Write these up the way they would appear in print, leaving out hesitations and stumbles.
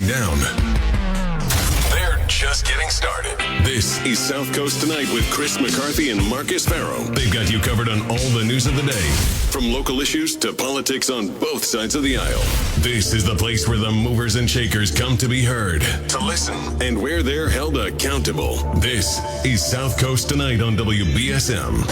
down. They're just getting started. This is South Coast Tonight with Chris McCarthy and Marcus Farrow. They've got you covered on all the news of the day, from local issues to politics on both sides of the aisle. This is the place where the movers and shakers come to be heard, to listen, and where they're held accountable. This is South Coast Tonight on WBSM.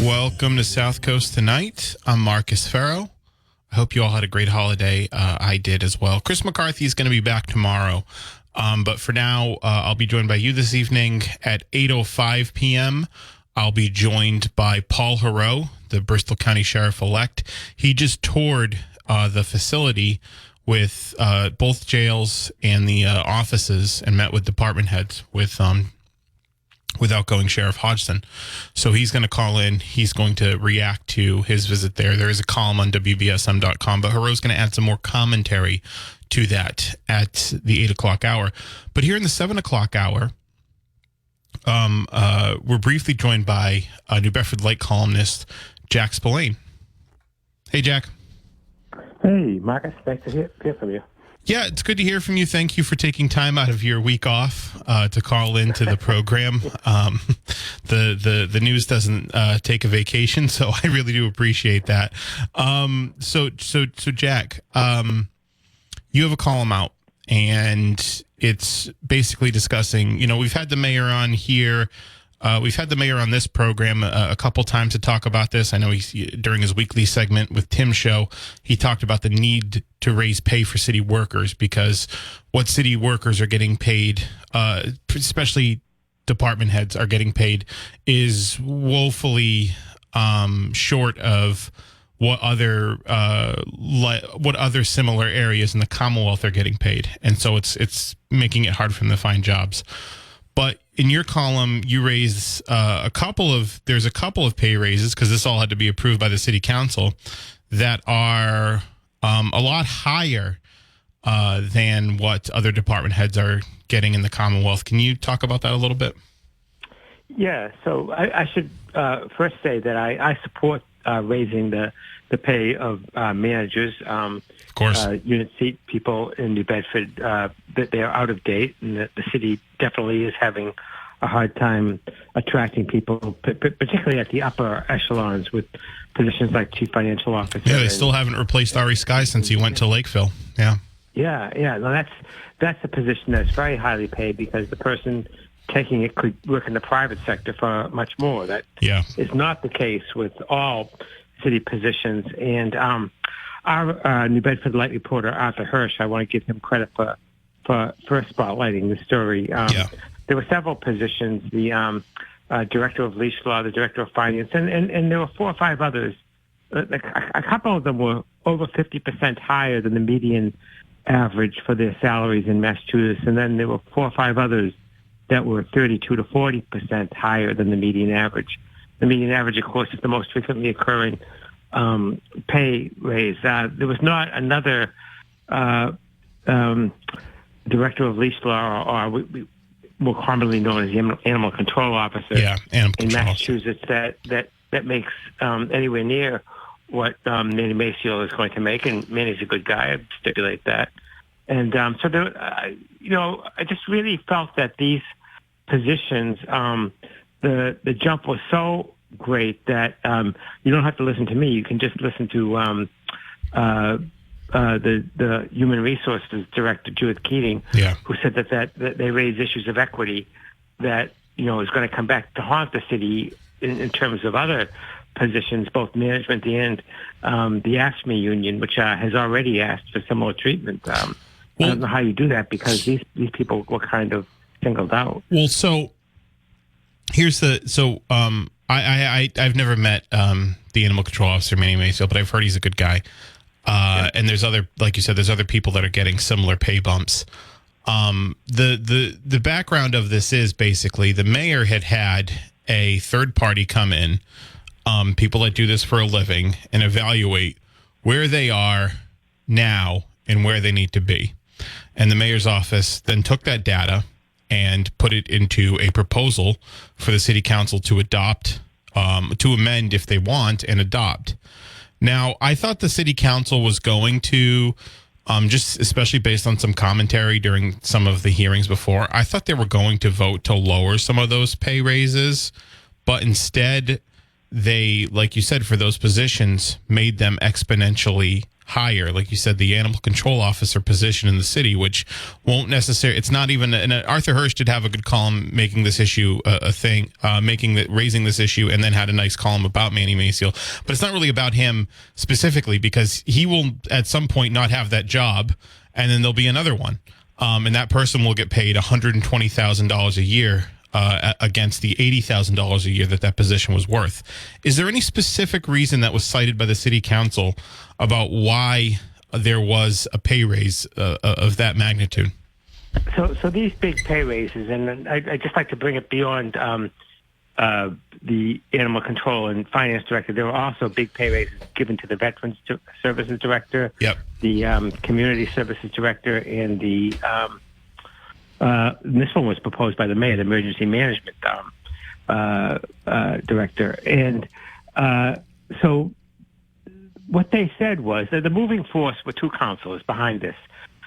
Welcome to South Coast Tonight. I'm Marcus Farrow. I hope you all had a great holiday. I did as well. Chris McCarthy is going to be back tomorrow. But for now, I'll be joined by you this evening at 8:05 p.m. I'll be joined by Paul Heroux, the Bristol County Sheriff-elect. He just toured the facility with both jails and the offices and met with department heads with outgoing Sheriff Hodgson. So he's going to call in. He's going to react to his visit there. There is a column on WBSM.com, but Heroux's going to add some more commentary to that at the 8 o'clock hour. But here in the 7 o'clock hour, we're briefly joined by New Bedford Light columnist Jack Spillane. Hey, Jack. Hey, Marcus. Nice to hear from you. Yeah, it's good to hear from you. Thank you for taking time out of your week off to call into the program. The news doesn't take a vacation, so I really do appreciate that. So Jack, you have a column out, and it's basically discussing. We've had the mayor on here. We've had the mayor on this program a couple times to talk about this. I know during his weekly segment with Tim's show, he talked about the need to raise pay for city workers because what city workers are getting paid, especially department heads are getting paid, is woefully short of what other similar areas in the Commonwealth are getting paid, and so it's making it hard for them to find jobs. But in your column, you raise there's a couple of pay raises, because this all had to be approved by the city council, that are a lot higher than what other department heads are getting in the Commonwealth. Can you talk about that a little bit? Yeah, so I should first say that I support raising the pay of managers. Of course. Unit seat people in New Bedford, that they are out of date, and that the city definitely is having a hard time attracting people, particularly at the upper echelons with positions like chief financial officer. Yeah, they still haven't replaced Ari Sky since he went to Lakeville. Yeah. Yeah. No, that's a position that's very highly paid because the person taking it could work in the private sector for much more. That is not the case with all city positions. And our New Bedford Light reporter, Arthur Hirsch, I want to give him credit for spotlighting the story. There were several positions, the director of leash law, the director of finance, and there were 4 or 5 others. A couple of them were over 50% higher than the median average for their salaries in Massachusetts, and then there were 4 or 5 others that were 32 to 40% higher than the median average. The median average, of course, is the most frequently occurring pay raise. There was not another director of leash law, or more commonly known as the animal control officer, in Massachusetts that makes anywhere near what Manny Maciel is going to make, and Manny's a good guy. I stipulate that. And so there, I just really felt that these positions, the jump was so great that you don't have to listen to me. You can just listen to the Human Resources Director, Judith Keating, who said that they raise issues of equity that is going to come back to haunt the city in terms of other positions, both management and the AFSCME union, which has already asked for similar treatment. I don't know how you do that because these people were kind of singled out. Well, so here's I've never met the animal control officer, Manny Maciel, but I've heard he's a good guy. And there's other, like you said, there's other people that are getting similar pay bumps. The background of this is basically the mayor had a third party come in, people that do this for a living, and evaluate where they are now and where they need to be. And the mayor's office then took that data and put it into a proposal for the city council to adopt, to amend if they want and adopt. Now, I thought the city council was going to, just especially based on some commentary during some of the hearings before, I thought they were going to vote to lower some of those pay raises, but instead they, like you said, for those positions, made them exponentially higher. Like you said, the animal control officer position in the city, which won't necessarily, it's not even, and Arthur Hirsch did have a good column making this issue a thing, raising this issue, and then had a nice column about Manny Maciel. But it's not really about him specifically, because he will at some point not have that job, and then there'll be another one. And that person will get paid $120,000 a year against the $80,000 a year that position was worth. Is there any specific reason that was cited by the city council about why there was a pay raise of that magnitude? So these big pay raises, and I just like to bring it beyond the animal control and finance director. There were also big pay raises given to the Veterans Services Director, the Community Services Director, and the this one was proposed by the mayor, the Emergency Management Director. And so what they said was that the moving force were two councilors behind this.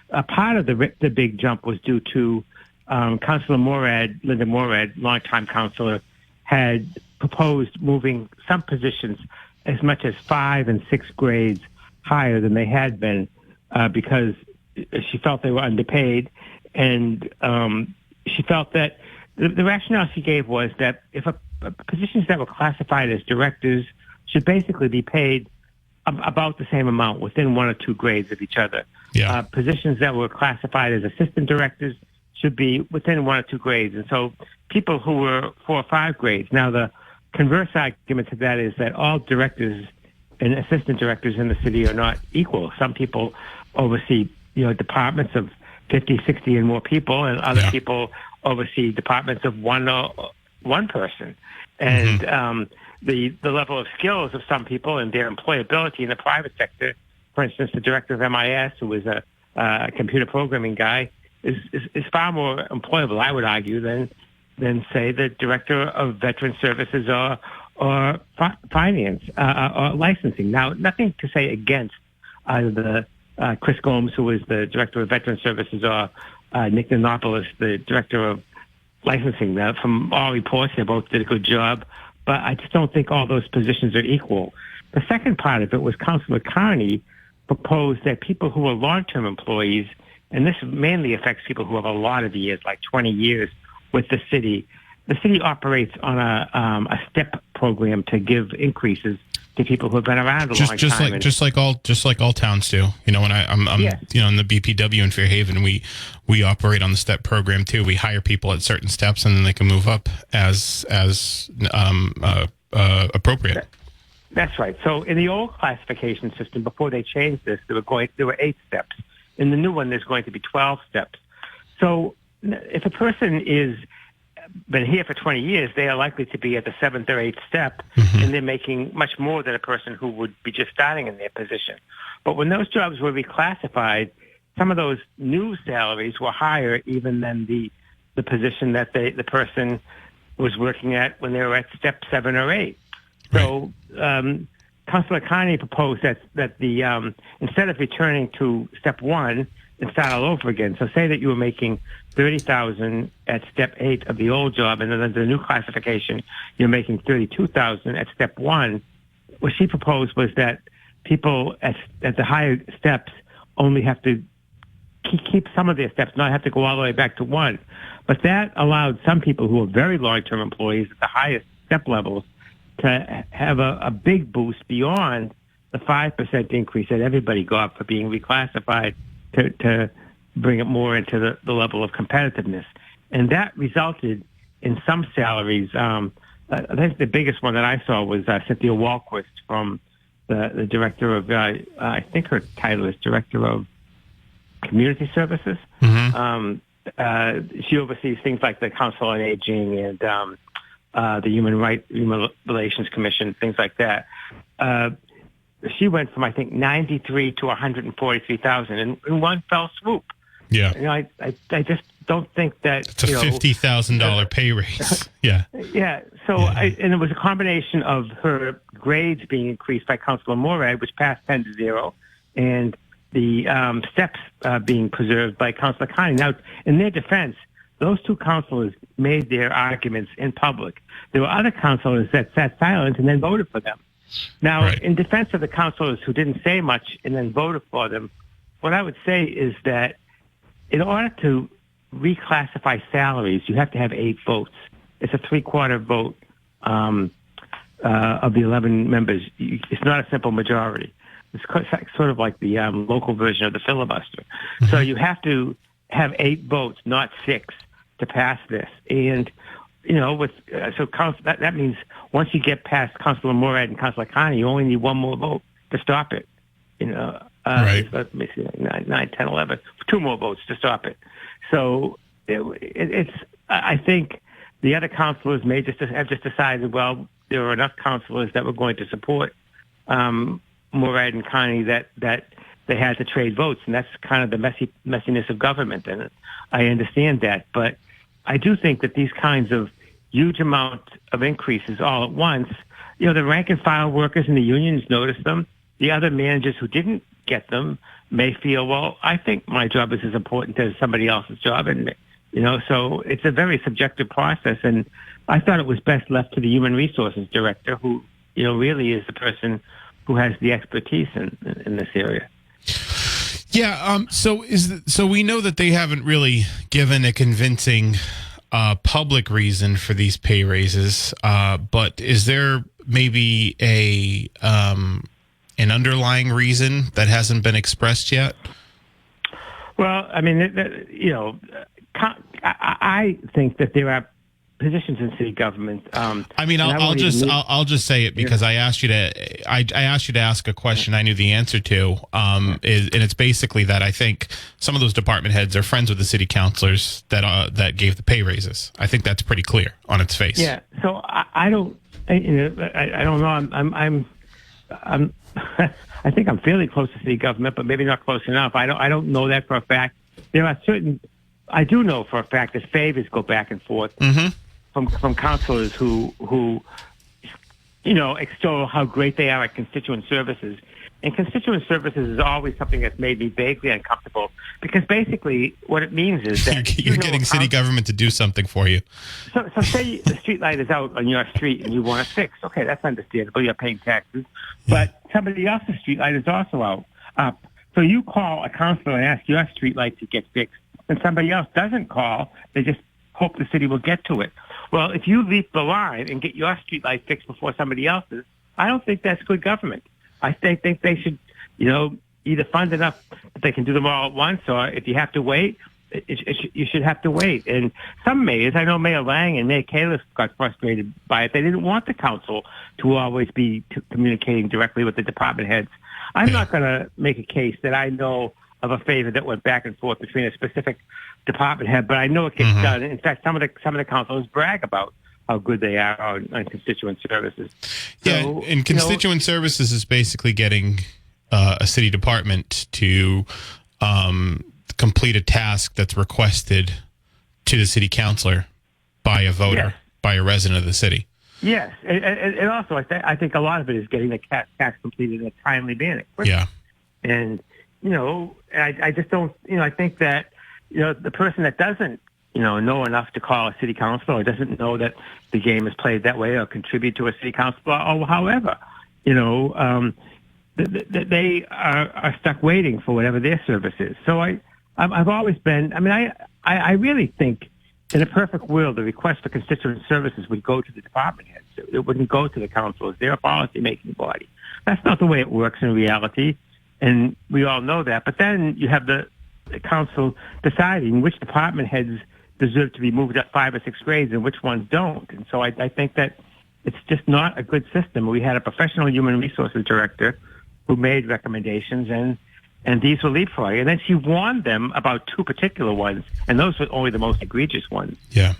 A part of the big jump was due to Councilor Linda Morad, longtime councilor, had proposed moving some positions as much as 5 and 6 grades higher than they had been because she felt they were underpaid. And she felt that the rationale she gave was that if positions that were classified as directors should basically be paid about the same amount within 1 or 2 grades of each other. Yeah. Positions that were classified as assistant directors should be within 1 or 2 grades. And so people who were 4 or 5 grades. Now, the converse argument to that is that all directors and assistant directors in the city are not equal. Some people oversee, departments of 50, 60 and more people, and other people oversee departments of one person. And the level of skills of some people and their employability in the private sector, for instance, the director of MIS, who is a computer programming guy, is far more employable, I would argue, than say the director of Veteran Services or finance or licensing. Now, nothing to say against either the Chris Gomes, who is the director of Veteran Services, or Nick Nanopoulos, the director of licensing. From all reports, they both did a good job, but I just don't think all those positions are equal. The second part of it was Councilor Carney proposed that people who are long-term employees, and this mainly affects people who have a lot of years, like 20 years with the city operates on a step program to give increases to people who have been around a long time. Just like all towns do. When I'm in the BPW in Fairhaven, we operate on the step program too. We hire people at certain steps, and then they can move up as appropriate. That's right. So in the old classification system, before they changed this, there were 8 steps. In the new one, there's going to be 12 steps. So if a person is been here for 20 years, they are likely to be at the 7th or 8th step, and they're making much more than a person who would be just starting in their position. But when those jobs were reclassified, some of those new salaries were higher even than the position that the person was working at when they were at step 7 or 8. So Councilor Carney proposed that the instead of returning to step 1 and start all over again. So say that you were making $30,000 at step 8 of the old job, and then under the new classification, you're making $32,000 at step 1. What she proposed was that people at the higher steps only have to keep some of their steps, not have to go all the way back to 1. But that allowed some people who are very long-term employees at the highest step levels to have a big boost beyond the 5% increase that everybody got for being reclassified to bring it more into the level of competitiveness. And that resulted in some salaries I think the biggest one that I saw was Cynthia Walquist from the director of, I think her title is Director of Community Services. Mm-hmm. She oversees things like the Council on Aging and the Human Relations Commission, things like that. She went from, I think, 93 to 143,000 in one fell swoop. Yeah. You know, I just don't think that it's a $50,000 pay raise. Yeah. Yeah. So, and it was a combination of her grades being increased by Councilor Morad, which passed 10-0, and the steps being preserved by Councilor Connie. Now, in their defense, those two councilors made their arguments in public. There were other councilors that sat silent and then voted for them. Now, in defense of the councilors who didn't say much and then voted for them, what I would say is that in order to reclassify salaries, you have to have 8 votes. It's a 3/4 vote of the 11 members. It's not a simple majority. It's sort of like the local version of the filibuster. Mm-hmm. So you have to have 8 votes, not 6, to pass this. And that means once you get past Councilor Morad and Councilor Connie, you only need one more vote to stop it. Let me see, 9, 10, 11, 2 more votes to stop it. So I think the other councilors may have just decided, well, there were enough councilors that were going to support Morad and Connie that they had to trade votes, and that's kind of the messiness of government, and I understand that. But I do think that these kinds of huge amount of increases all at once, the rank and file workers in the unions noticed them. The other managers who didn't get them may feel, well, I think my job is as important as somebody else's job, and so it's a very subjective process. And I thought it was best left to the human resources director, who really is the person who has the expertise in this area. Yeah. So we know that they haven't really given a convincing public reason for these pay raises, but is there maybe an underlying reason that hasn't been expressed yet? Well, I mean, I think that there are positions in city government. I'll just say it because I asked you to ask a question I knew the answer to, and it's basically that I think some of those department heads are friends with the city councilors that gave the pay raises. I think that's pretty clear on its face. Yeah. So I don't know. I'm I think I'm fairly close to city government, but maybe not close enough. I don't know that for a fact. There are I do know for a fact that favors go back and forth from councilors who extol how great they are at constituent services. And constituent services is always something that's made me vaguely uncomfortable, because basically what it means is that you're getting city government to do something for you. So say the street light is out on your street and you want it fixed. Okay, that's understandable. You're paying taxes. But somebody else's street light is also up. So you call a councilor and ask your street light to get fixed, and somebody else doesn't call. They just hope the city will get to it. Well, if you leap the line and get your street light fixed before somebody else's, I don't think that's good government. I think they should, either fund enough that they can do them all at once, or if you have to wait, you should have to wait. And some mayors, I know Mayor Lang and Mayor Kalisz got frustrated by it. They didn't want the council to always be communicating directly with the department heads. I'm not going to make a case that I know of a favor that went back and forth between a specific department head, but I know it gets done. In fact, some of the councilors brag about how good they are on constituent services. Yeah, and constituent services is basically getting a city department to complete a task that's requested to the city councilor by a voter, by a resident of the city. Yes, and also I think a lot of it is getting the task completed in a timely manner. Yeah. And, I just don't, I think that, the person that doesn't, know enough to call a city council, or doesn't know that the game is played that way, or contribute to a city council, or however, they are stuck waiting for whatever their service is. So I've always been, I really think in a perfect world, the request for constituent services would go to the department heads. It wouldn't go to the councils. They're a policy-making body. That's not the way it works in reality, and we all know that. But then you have the council deciding which department heads deserve to be moved up 5 or 6 grades and which ones don't. And so I think that It's just not a good system. We had a professional human resources director who made recommendations, and these were leapfrogged. And then she warned them about two particular ones, and those were only the most egregious ones. Yeah.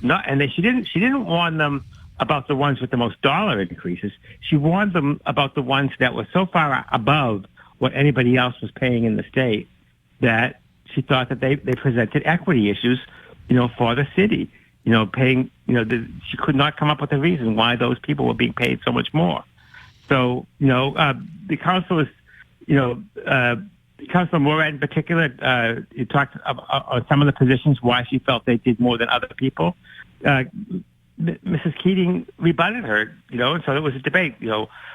She didn't warn them about the ones with the most dollar increases. She warned them about the ones that were so far above what anybody else was paying in the state that she thought that they presented equity issues, for the city. Paying, she could not come up with a reason why those people were being paid so much more. So, the councilors, Councilor Morad in particular, you talked about some of the positions, why she felt they did more than other people. Mrs. Keating rebutted her, and so there was a debate.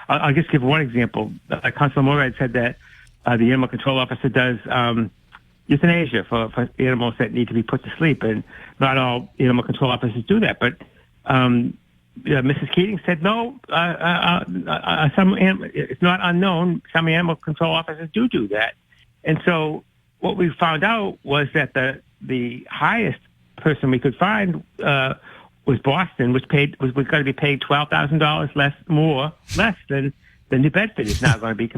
I'll just give one example. Councilor Morad said that the animal control officer does euthanasia for animals that need to be put to sleep, and not all animal control officers do that. But Mrs. Keating said no. It's not unknown. Some animal control officers do that, and so what we found out was that the highest person we could find was Boston, was going to be paid $12,000 less than New Bedford is now going to be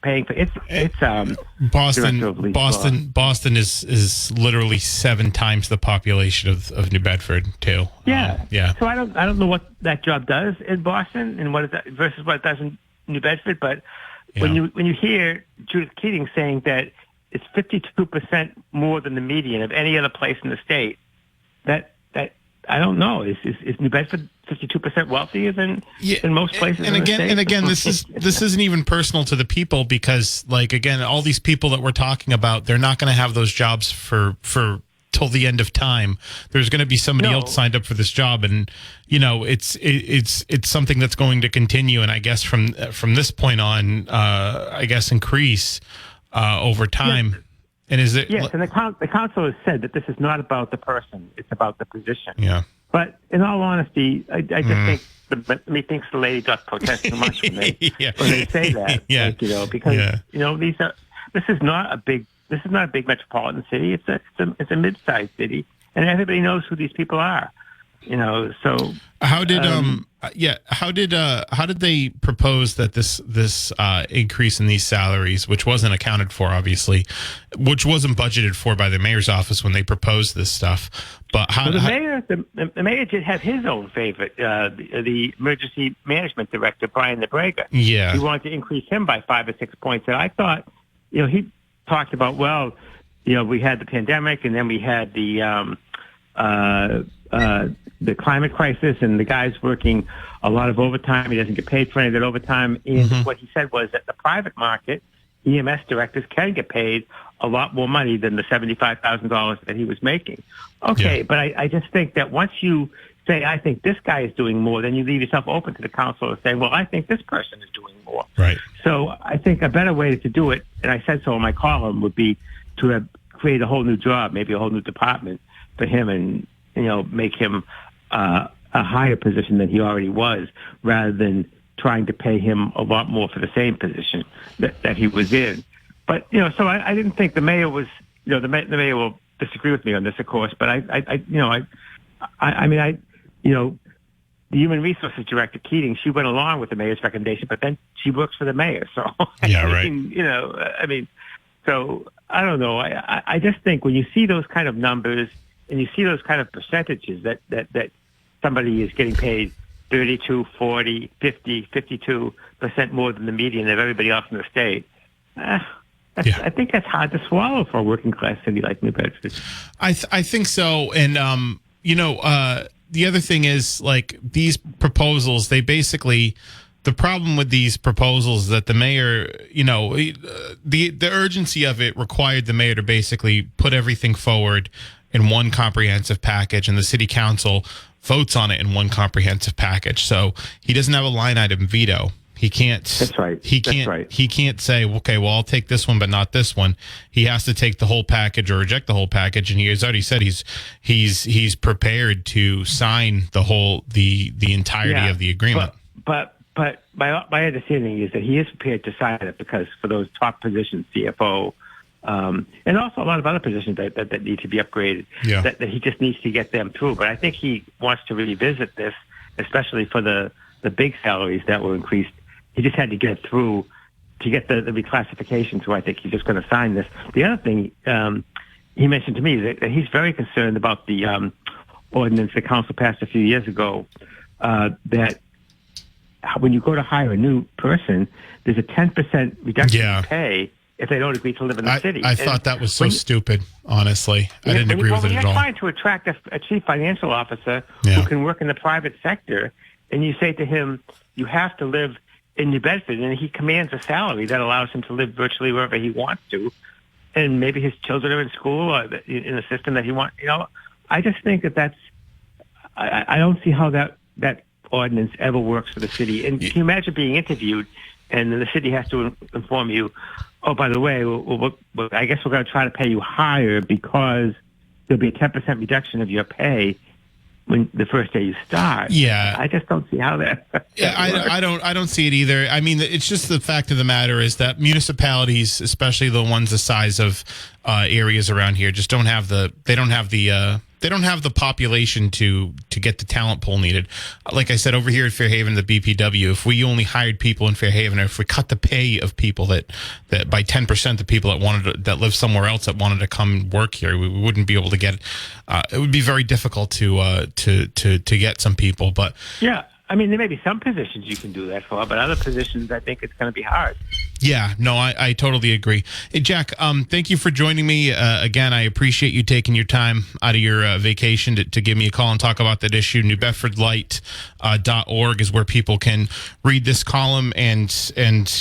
paying for its Boston is literally 7 times the population of New Bedford too. Yeah. So I don't know what that job does in Boston and what it does versus what it does in New Bedford. But when you hear Judith Keating saying that it's 52% more than the median of any other place in the state, that I don't know. Is New Bedford 52% wealthier than most places? And again, this isn't even personal to the people, because all these people that we're talking about, they're not going to have those jobs for till the end of time. There's going to be somebody else signed up for this job, and it's something that's going to continue. And I guess from this point on, increase over time. Yes. And is it? Yes, and the council has said that this is not about the person; it's about the position. Yeah. But in all honesty, I just think methinks the lady does protest too much when they say that. Yeah. Because this is not a big metropolitan city. It's a mid-sized city, and everybody knows who these people are. So how did they propose that this increase in these salaries, which wasn't accounted for, obviously, which wasn't budgeted for by the mayor's office when they proposed this stuff, but the mayor did have his own favorite, the emergency management director, Brian Nebrega. Yeah, he wanted to increase him by 5 or 6 points, and I thought, he talked about, we had the pandemic, and then we had the climate crisis, and the guy's working a lot of overtime. He doesn't get paid for any of that overtime. And what he said was that the private market, EMS directors can get paid a lot more money than the $75,000 that he was making. Okay, but I just think that once you say, I think this guy is doing more, then you leave yourself open to the council to say, well, I think this person is doing more. Right. So I think a better way to do it, and I said so in my column, would be to create a whole new job, maybe a whole new department for him, and make him a higher position than he already was, rather than trying to pay him a lot more for the same position that he was in. But so I didn't think the mayor was, the mayor will disagree with me on this, of course. But the human resources director Keating, she went along with the mayor's recommendation, but then she works for the mayor, so so I don't know. I just think when you see those kind of numbers, and you see those kind of percentages that somebody is getting paid 32, 40, 50, 52% more than the median of everybody else in the state, I think that's hard to swallow for a working class city like New Bedford. I think so. And, the other thing is, these proposals, they basically... The problem with these proposals is that the mayor, the urgency of it required the mayor to basically put everything forward in one comprehensive package, and the city council votes on it in one comprehensive package. So he doesn't have a line item veto. He can't. That's right. He can't say, okay, well, I'll take this one, but not this one. He has to take the whole package or reject the whole package. And he has already said he's prepared to sign the entirety of the agreement. But my understanding is that he is prepared to sign it, because for those top positions, CFO, and also a lot of other positions that need to be upgraded, that he just needs to get them through. But I think he wants to revisit this especially for the big salaries that were increased. He just had to get through to get the reclassification. So I think he's just going to sign this. The other thing he mentioned to me is that he's very concerned about the ordinance the council passed a few years ago that when you go to hire a new person, there's a 10% reduction in pay if they don't agree to live in the city. I thought that was so stupid, honestly. I didn't agree with it at all. When you're trying to attract a chief financial officer who can work in the private sector, and you say to him, you have to live in New Bedford, and he commands a salary that allows him to live virtually wherever he wants to, and maybe his children are in school or in a system that he wants. I just think that's. I don't see how that ordinance ever works for the city. And can you imagine being interviewed, and then the city has to inform you, oh, by the way, I guess we're going to try to pay you higher because there'll be a 10% reduction of your pay when the first day you start. Yeah, I just don't see how that. I don't see it either. I mean, it's just the fact of the matter is that municipalities, especially the ones the size of areas around here, just don't have the population to get the talent pool needed. Like I said, over here at Fairhaven, the BPW, if we only hired people in Fairhaven, or if we cut the pay of people that by 10%, the people that live somewhere else that wanted to come work here, we wouldn't be able to get. It would be very difficult to get some people. But yeah, I mean, there may be some positions you can do that for, but other positions, I think it's going to be hard. Yeah, no, I totally agree. Hey, Jack, thank you for joining me. Again, I appreciate you taking your time out of your vacation to give me a call and talk about that issue. NewBedfordLight.org is where people can read this column and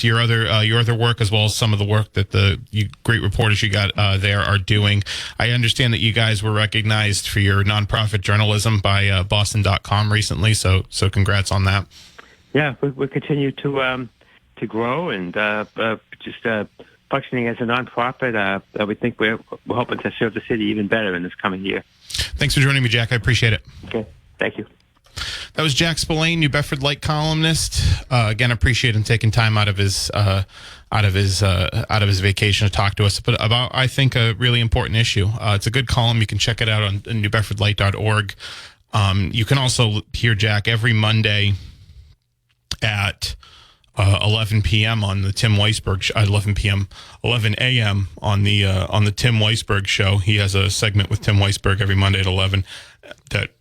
your other work, as well as some of the work that the great reporters you got there are doing. I understand that you guys were recognized for your nonprofit journalism by Boston.com recently, so congrats on that. Yeah, we continue to grow and just functioning as a nonprofit. We think we're hoping to serve the city even better in this coming year. Thanks for joining me, Jack. I appreciate it. Okay, thank you. That was Jack Spillane, New Bedford Light columnist. Again, appreciate him taking time out of his vacation to talk to us about, I think, a really important issue. It's a good column. You can check it out on NewBedfordLight.org. You can also hear Jack every Monday at 11 p.m. on the Tim Weisberg 11 a.m. on the Tim Weisberg show. He has a segment with Tim Weisberg every Monday at 11 that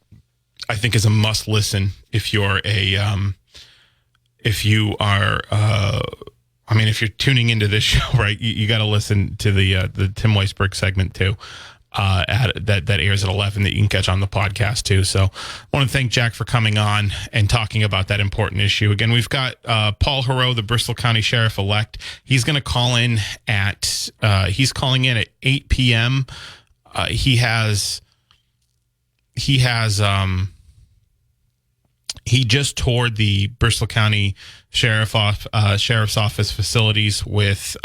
I think is a must listen if you're if you're tuning into this show, right? You got to listen to the Tim Weisberg segment too. That airs at 11 that you can catch on the podcast too. So I want to thank Jack for coming on and talking about that important issue. Again, we've got Paul Heroux, the Bristol County Sheriff-elect. He's going to call in he's calling in at 8 p.m. He just toured the Bristol County Sheriff's Office facilities with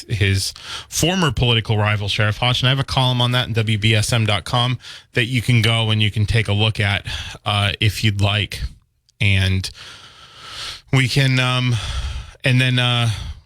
his former political rival, Sheriff Hodgson. I have a column on that in WBSM.com that you can go and you can take a look at if you'd like. And we can, and then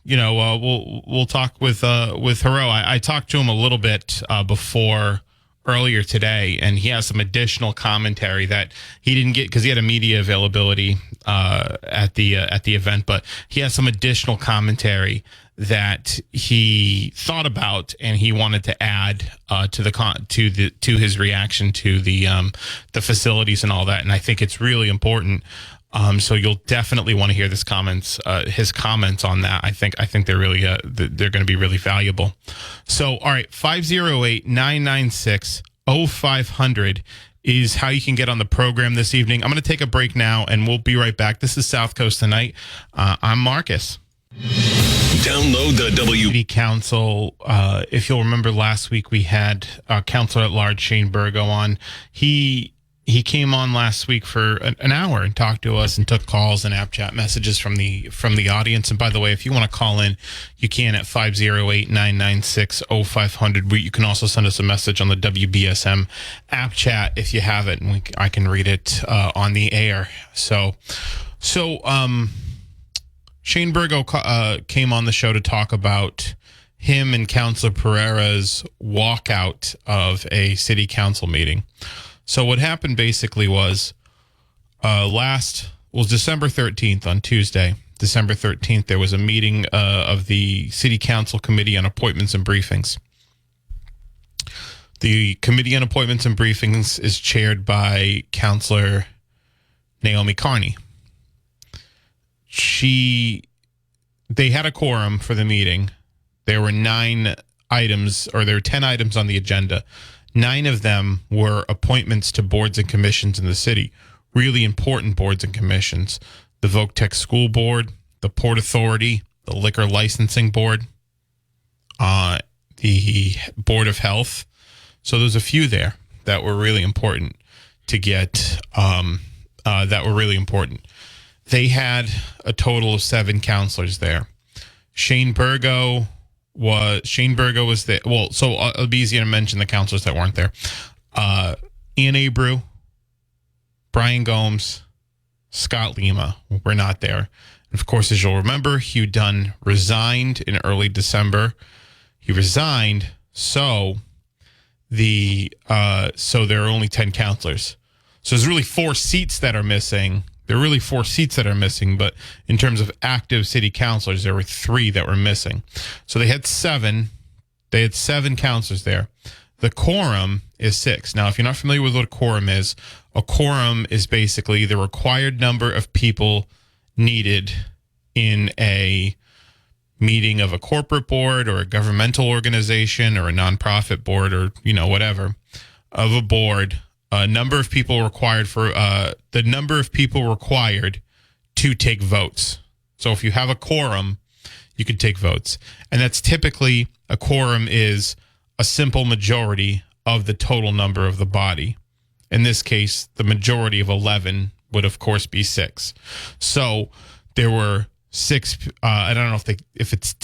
we'll talk with Heroux. I talked to him a little bit before. Earlier today, and he has some additional commentary that he didn't get because he had a media availability at the event, but he has some additional commentary that he thought about and he wanted to add to his reaction to the facilities and all that, and I think it's really important. So you'll definitely want to hear his comments on that. I think they're really they're going to be really valuable. So, all right, 508-996-0500 is how you can get on the program this evening. I'm going to take a break now, and we'll be right back. This is South Coast Tonight. I'm Marcus. Download the City Council. If you'll remember, last week we had Councilor at Large Shane Burgo on. He came on last week for an hour and talked to us and took calls and app chat messages from the audience. And by the way, if you want to call in, you can at 508-996-0500. You can also send us a message on the WBSM app chat if you have it, and I can read it on the air. So Shane Burgo came on the show to talk about him and Councilor Pereira's walkout of a city council meeting. So what happened basically was December 13th, on Tuesday, December 13th, there was a meeting of the City Council Committee on Appointments and Briefings. The Committee on Appointments and Briefings is chaired by Councilor Naomi Carney. They had a quorum for the meeting. There were 10 items on the agenda. 9 of them were appointments to boards and commissions in the city. Really important boards and commissions. The Voc-Tech School Board, the Port Authority, the Liquor Licensing Board, the Board of Health. So there's a few there that were really important to get, that were really important. They had a total of 7 counselors there. Shane Burgo was there. Well, so it'll be easier to mention the counselors that weren't there. Ian Abreu, Brian Gomes, Scott Lima were not there. And of course, as you'll remember, Hugh Dunn resigned in early December. He resigned, so there are only 10 counselors. So there's really 4 seats that are missing. There are really 4 seats that are missing, but in terms of active city councilors, there were 3 that were missing. So they had 7. They had 7 counselors there. The quorum is 6. Now, if you're not familiar with what a quorum is basically the required number of people needed in a meeting of a corporate board or a governmental organization or a nonprofit board or, whatever, of a board. Number of people required for the number of people required to take votes. So if you have a quorum, you can take votes. And that's typically, a quorum is a simple majority of the total number of the body. In this case, the majority of 11 would of course be 6. So there were 6. I don't know if it's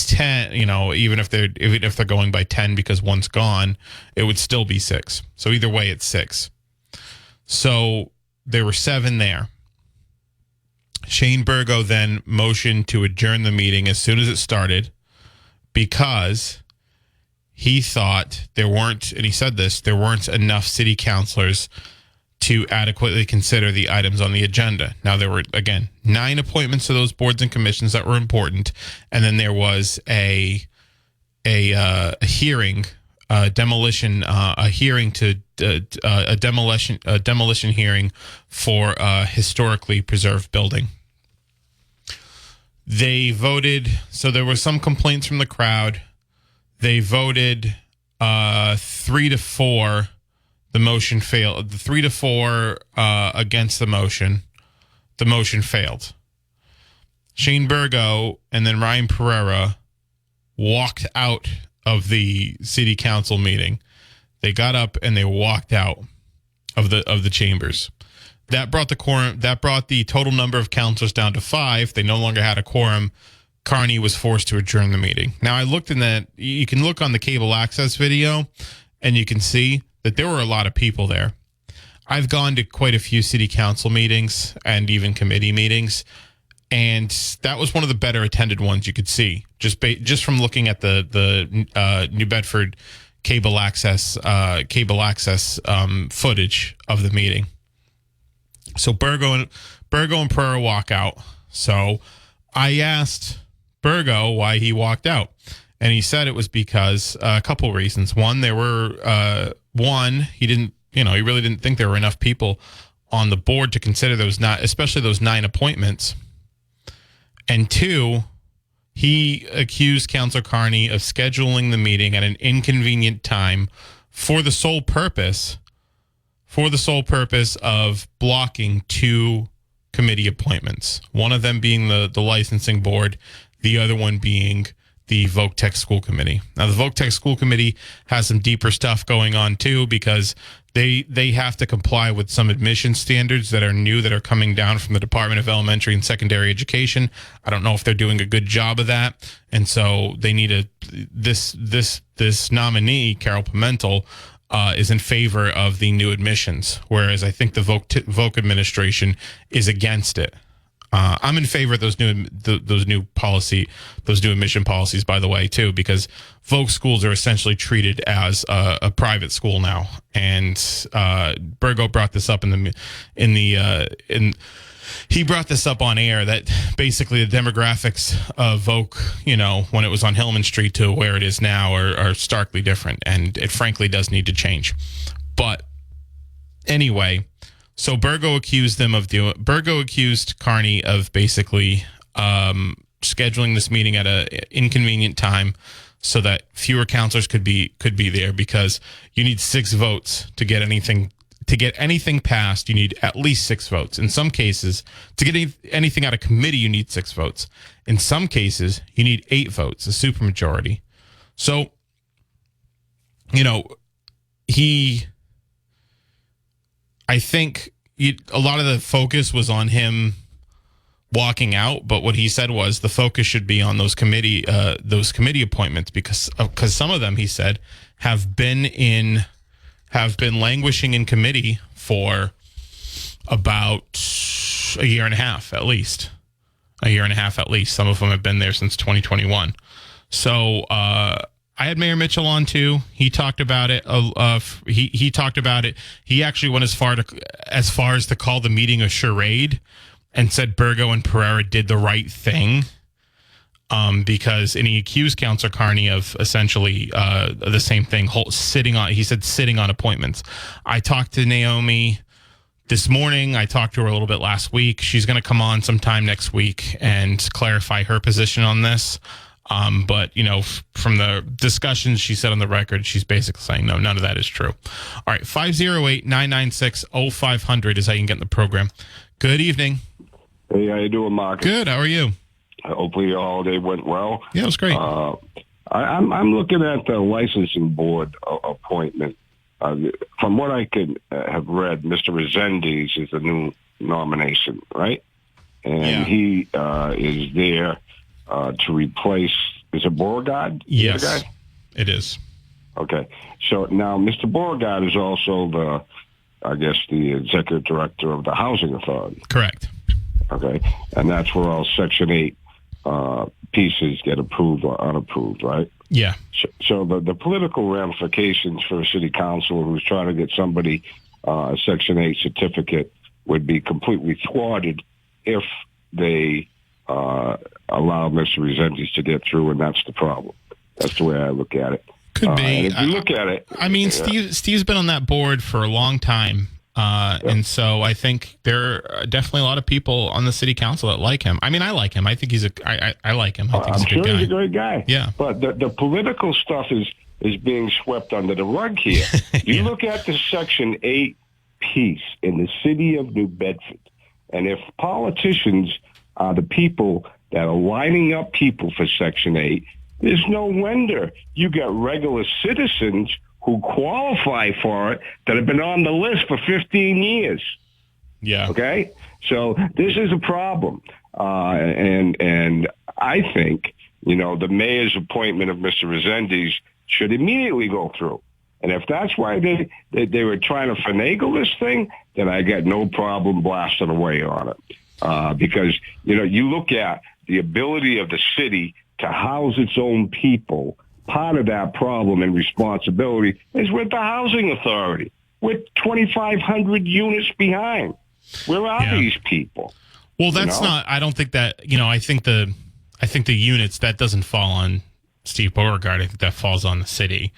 10, even if they're going by 10 because one's gone, it would still be 6. So either way, it's 6. So there were 7 there. Shane Burgo then motioned to adjourn the meeting as soon as it started because he thought there weren't enough city councilors to adequately consider the items on the agenda. Now, there were, again, 9 appointments to those boards and commissions that were important, and then there was a demolition hearing for a historically preserved building. They voted, so there were some complaints from the crowd. They voted 3-4. The motion failed. The 3-4 against the motion. The motion failed. Shane Burgo and then Ryan Pereira walked out of the city council meeting. They got up and they walked out of the chambers. That brought the quorum. That brought the total number of councilors down to 5. They no longer had a quorum. Carney was forced to adjourn the meeting. Now, I looked in that. You can look on the cable access video, and you can see that there were a lot of people there. I've gone to quite a few city council meetings and even committee meetings, and that was one of the better attended ones you could see. Just from looking at the New Bedford cable access footage of the meeting. So Burgo and Pereira walk out. So I asked Burgo why he walked out, and he said it was because a couple reasons. One, he really didn't think there were enough people on the board to consider especially those 9 appointments. And 2, he accused Councilor Carney of scheduling the meeting at an inconvenient time for the sole purpose of blocking 2 committee appointments. One of them being the licensing board, the other one being the Voc-Tech School Committee. Now, the Voc-Tech School Committee has some deeper stuff going on, too, because they have to comply with some admission standards that are new, that are coming down from the Department of Elementary and Secondary Education. I don't know if they're doing a good job of that. And so they need this nominee, Carol Pimentel, is in favor of the new admissions, whereas I think the Voc administration is against it. I'm in favor of those new emission policies, by the way, too, because Volk schools are essentially treated as a private school now. And Burgo brought this up he brought this up on air, that basically the demographics of Volk, when it was on Hillman Street to where it is now are starkly different, and it frankly does need to change. But anyway, so Burgo accused Carney of basically scheduling this meeting at an inconvenient time so that fewer counselors could be there, because you need 6 votes to get anything passed. You need at least 6 votes. In some cases, to get anything out of committee, you need 6 votes. In some cases, you need 8 votes, a supermajority. So, I think a lot of the focus was on him walking out, but what he said was the focus should be on those committee appointments, because some of them, he said, have been languishing in committee for about a year and a half at least. Some of them have been there since 2021. So I had Mayor Mitchell on too. He talked about it. He talked about it. He actually went as far as to call the meeting a charade, and said Burgo and Pereira did the right thing. And he accused Councilor Carney of essentially the same thing, sitting on appointments. I talked to Naomi this morning. I talked to her a little bit last week. She's going to come on sometime next week and clarify her position on this. But, from the discussions she said on the record, she's basically saying, no, none of that is true. All right, 508-996-0500 is how you can get in the program. Good evening. Hey, how you doing, Mark? Good, how are you? Hopefully your holiday went well. Yeah, it was great. I'm looking at the licensing board appointment. From what I could have read, Mr. Resendiz is the new nomination, right? And he is there to replace, is it Beauregard? Yes, it is. Okay. So now Mr. Beauregard is also the executive director of the Housing Authority. Correct. Okay. And that's where all Section 8 pieces get approved or unapproved, right? Yeah. So the political ramifications for a city councilor who's trying to get somebody a Section 8 certificate would be completely thwarted if they allow Mr. Resendiz to get through, and that's the problem. That's the way I look at it. Could be. And if you look at it... I mean, Steve's been on that board for a long time. And so I think there are definitely a lot of people on the city council that like him. I mean, I like him. I think I like him. I think he's a good guy. He's a great guy. Yeah. But the political stuff is being swept under the rug here. You look at the Section 8 piece in the city of New Bedford, and if politicians are the people that are lining up people for Section 8, there's no wonder you got regular citizens who qualify for it that have been on the list for 15 years. Yeah. Okay? So this is a problem. And I think, the mayor's appointment of Mr. Resendiz should immediately go through. And if that's why they were trying to finagle this thing, then I got no problem blasting away on it. Because, you look at the ability of the city to house its own people. Part of that problem and responsibility is with the housing authority. We're 2,500 units behind. Where are these people? Well, that's not. I don't think that. I think the units, that doesn't fall on Steve Beauregard. I think that falls on the city.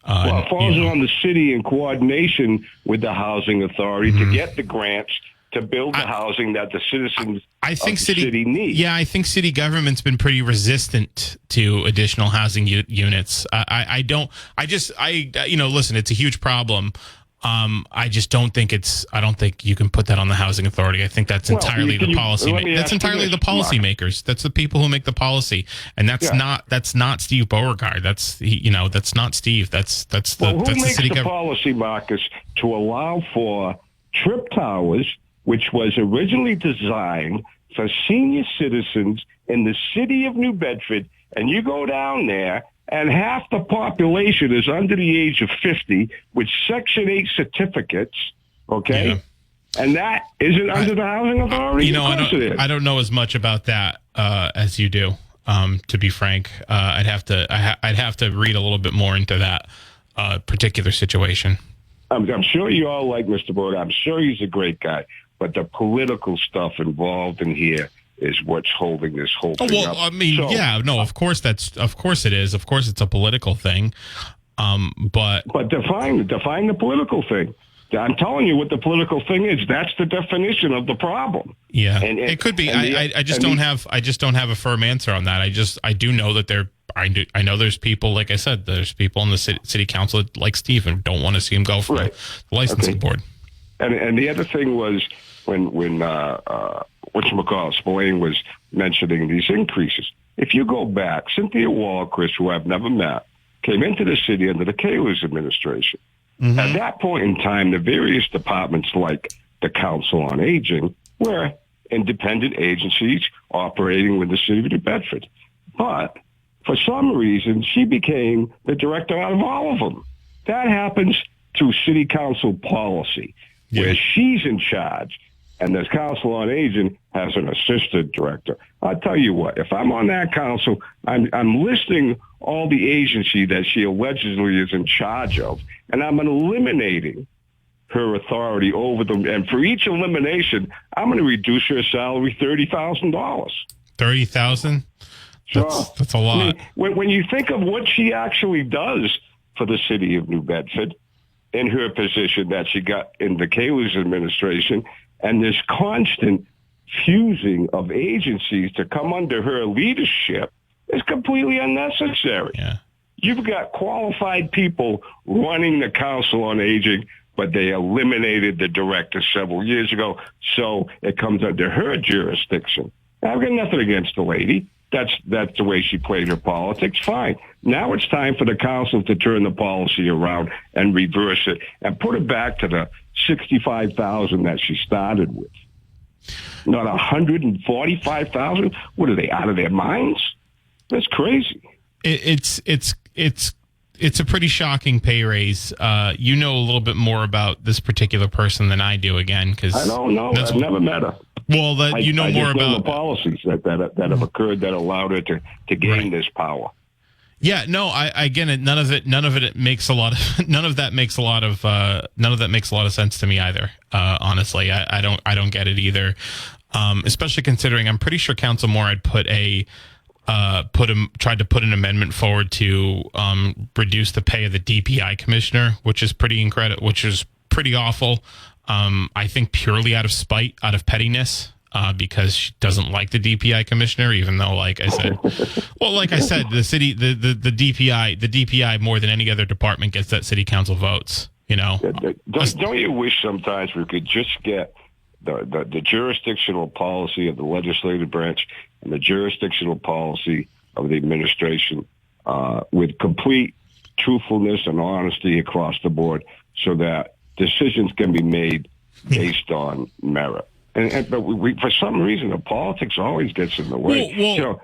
It falls on the city in coordination with the housing authority to get the grants to build the housing that the citizens of the city need. Yeah, I think city government's been pretty resistant to additional housing units. Listen, it's a huge problem. I just don't think I don't think you can put that on the housing authority. I think that's entirely the policy. That's entirely the policymakers. That's the people who make the policy, and that's not Steve Beauregard. That's not Steve. That's the city government policy, Marcus, to allow for trip towers, which was originally designed for senior citizens in the city of New Bedford, and you go down there, and half the population is under the age of 50 with Section 8 certificates, okay? And that isn't under the housing authority? I don't know as much about that as you do. To be frank, I'd have to read a little bit more into that particular situation. I'm sure you all like Mr. Broad. I'm sure he's a great guy, but the political stuff involved in here is what's holding this whole thing up. I mean, of course it is. Of course, it's a political thing. But define the political thing. I'm telling you what the political thing is. That's the definition of the problem. Yeah, and it could be. I just don't have a firm answer on that. I do know that I know there's people, like I said, there's people in the city council like Steve and don't want to see him go from the licensing board. And the other thing was when Spillane was mentioning these increases. If you go back, Cynthia Walcris, who I've never met, came into the city under the Kaler's administration. Mm-hmm. At that point in time, the various departments like the Council on Aging were independent agencies operating with the city of New Bedford. But for some reason, she became the director out of all of them. That happens through city council policy, where she's in charge, and the Council on Aging has an assistant director. I'll tell you what, if I'm on that council, I'm listing all the agency that she allegedly is in charge of, and I'm eliminating her authority over them. And for each elimination, I'm going to reduce her salary $30,000. $30,000? That's a lot. I mean, when you think of what she actually does for the city of New Bedford in her position that she got in the Kaler's administration, and this constant fusing of agencies to come under her leadership is completely unnecessary. Yeah. You've got qualified people running the Council on Aging, but they eliminated the director several years ago, so it comes under her jurisdiction. I've got nothing against the lady. That's the way she played her politics. Fine. Now it's time for the council to turn the policy around and reverse it and put it back to the $65,000 that she started with. Not $145,000. What are they, out of their minds? That's crazy. It's a pretty shocking pay raise. You know a little bit more about this particular person than I do. Again, because I don't know. I've never met her. Well, I know about the policies that have occurred that allowed her to gain this power. Yeah, no, none of that makes a lot of sense to me either. Honestly, I don't get it either. Especially considering I'm pretty sure Council Moore had tried to put an amendment forward to reduce the pay of the DPI commissioner, which is pretty awful. I think purely out of spite, out of pettiness, because she doesn't like the DPI commissioner, even though, like I said, the city, the DPI more than any other department gets that city council votes. You know, don't you wish sometimes we could just get the jurisdictional policy of the legislative branch and the jurisdictional policy of the administration with complete truthfulness and honesty across the board, so that decisions can be made based on merit. But we, for some reason, the politics always gets in the way. Well,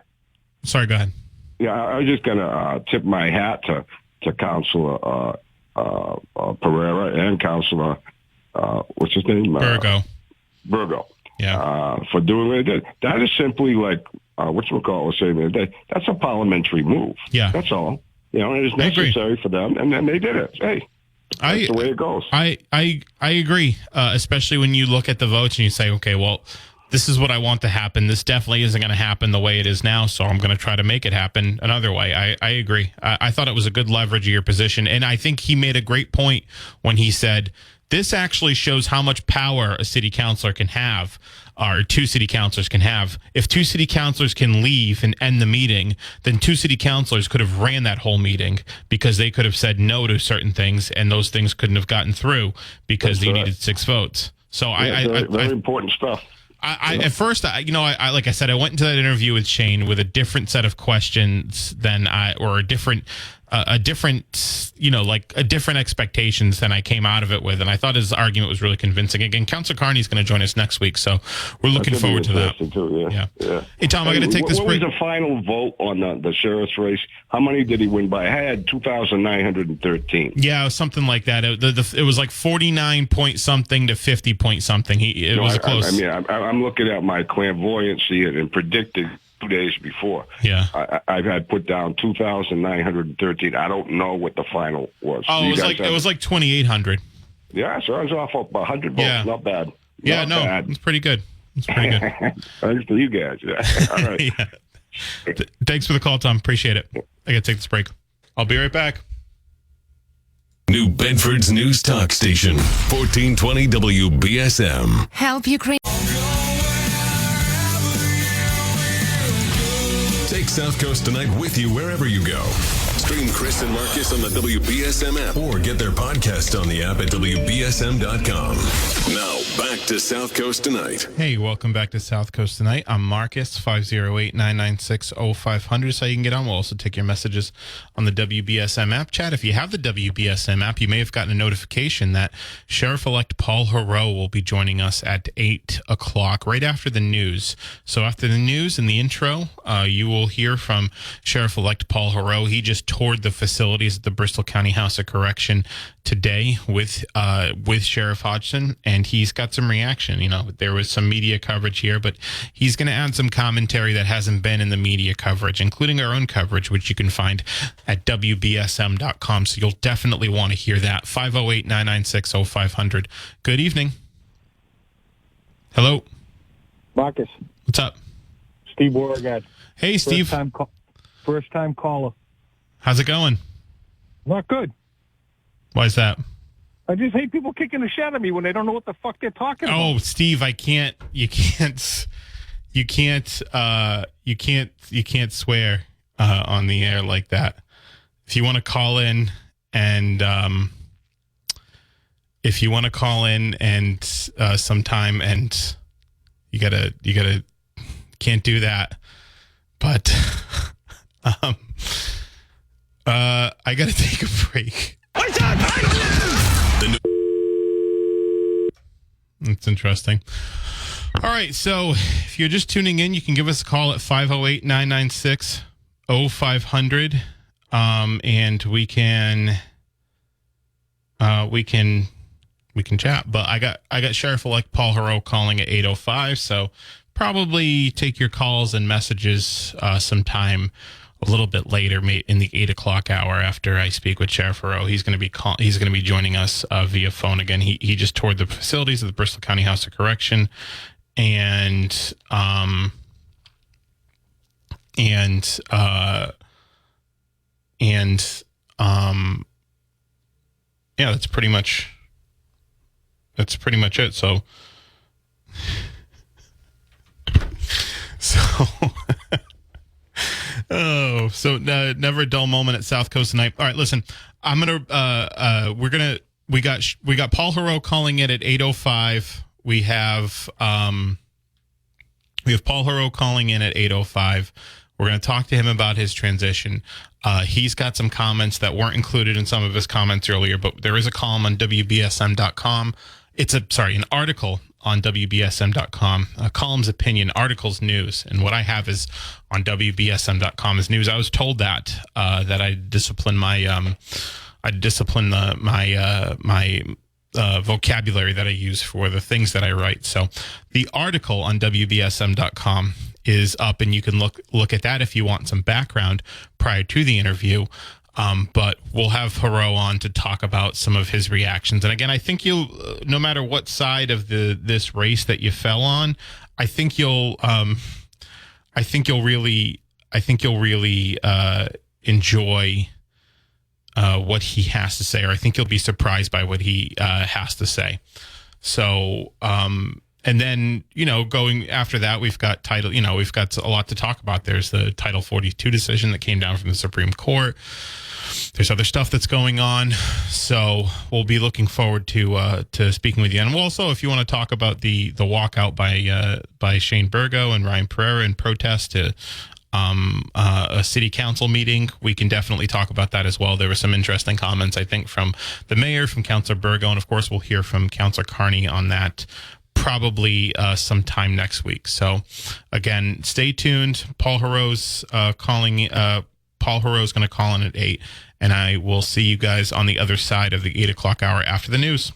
sorry, go ahead. Yeah, I was just going to tip my hat to Councilor Pereira and Councilor, what's his name? Burgo. Yeah. For doing what they did. That is simply like, whatchamacallit was saying the other day, that's a parliamentary move. Yeah. That's all. You know, it is necessary for them, and then they did it. Hey. That's the way it goes. I agree, especially when you look at the votes and you say, okay, well, this is what I want to happen. This definitely isn't going to happen the way it is now, so I'm going to try to make it happen another way. I agree. I thought it was a good leverage of your position, and I think he made a great point when he said, this actually shows how much power a city councilor can have, or two city councilors can have. If two city councilors can leave and end the meeting, then two city councilors could have ran that whole meeting, because they could have said no to certain things, and those things couldn't have gotten through because they needed 6 votes. So very important stuff. I at first, I like I said, I went into that interview with Shane with a different set of questions than a different expectations than I came out of it with, and I thought his argument was really convincing. Again, Councilor Carney's going to join us next week, so we're looking forward to that. Too, yeah. Hey, Tom, I got to take this break. What was the final vote on the sheriff's race? How many did he win by? I had 2,913. Yeah, something like that. It was like 49 point something to 50 point something. It was close. I'm looking at my clairvoyancy and predicted 2 days before. Yeah, I've had put down 2,913. I don't know what the final was. Oh, it was like 2,800. Yeah, so I was off 100 votes. Yeah. Not bad. Yeah, not bad. It's pretty good. It's pretty good. Thanks to you guys. Yeah. All right. Yeah. Thanks for the call, Tom. Appreciate it. I got to take this break. I'll be right back. New Bedford's News Talk Station, 1420 WBSM. Help Ukraine. Take South Coast Tonight with you wherever you go. Stream Chris and Marcus on the WBSM app or get their podcast on the app at WBSM.com. Now, back to South Coast Tonight. Hey, welcome back to South Coast Tonight. I'm Marcus, 508-996-0500. So you can get on. We'll also take your messages on the WBSM app chat. If you have the WBSM app, you may have gotten a notification that Sheriff-elect Paul Heroux will be joining us at 8 o'clock, right after the news. So after the news and the intro, you will hear from Sheriff-elect Paul Heroux. He just toured the facilities at the Bristol County House of Correction today with Sheriff Hodgson, and he's got some reaction. There was some media coverage here, but he's going to add some commentary that hasn't been in the media coverage, including our own coverage, which you can find at WBSM.com. So you'll definitely want to hear that. 508-996-0500. Good evening. Hello. Marcus. What's up? Steve Wargad. Hey, Steve. First time caller. How's it going? Not good. Why is that? I just hate people kicking the shit out of me when they don't know what the fuck they're talking about. Oh, Steve, you can't swear on the air like that. If you want to call in and sometime, and you gotta can't do that. But I gotta take a break. That's interesting. All right, so if you're just tuning in, you can give us a call at 508-996-0500, and we can chat. But I got Sheriff-elect Paul Heroux calling at 8:05, so probably take your calls and messages sometime a little bit later, in the 8 o'clock hour after I speak with Sheriff Heroux. He's going to be joining us via phone again. He just toured the facilities of the Bristol County House of Correction, and yeah, that's pretty much it. So never a dull moment at South Coast Tonight. All right, listen, we got Paul Heroux calling it at 8:05. We have Paul Heroux calling in at 8:05. We're going to talk to him about his transition. He's got some comments that weren't included in some of his comments earlier, but there is a column on WBSM.com. An article on WBSM.com, column's opinion, articles news, and what I have is on WBSM.com is news. I was told that I discipline my vocabulary that I use for the things that I write. So the article on WBSM.com is up, and you can look at that if you want some background prior to the interview. But we'll have Heroux on to talk about some of his reactions. And again, I think no matter what side of this race that you fell on, I think you'll really enjoy what he has to say, or I think you'll be surprised by what he has to say. So, and then, going after that, we've got we've got a lot to talk about. There's the Title 42 decision that came down from the Supreme Court. there's other stuff that's going on. So we'll be looking forward to speaking with you. And also, if you want to talk about the walkout by Shane Burgo and Ryan Pereira in protest to a city council meeting, we can definitely talk about that as well. There were some interesting comments, I think, from the mayor, from Councillor Burgo, and of course we'll hear from Councillor Carney on that probably sometime next week. So again, stay tuned. Paul Heroux is going to call in at 8, and I will see you guys on the other side of the 8 o'clock hour after the news.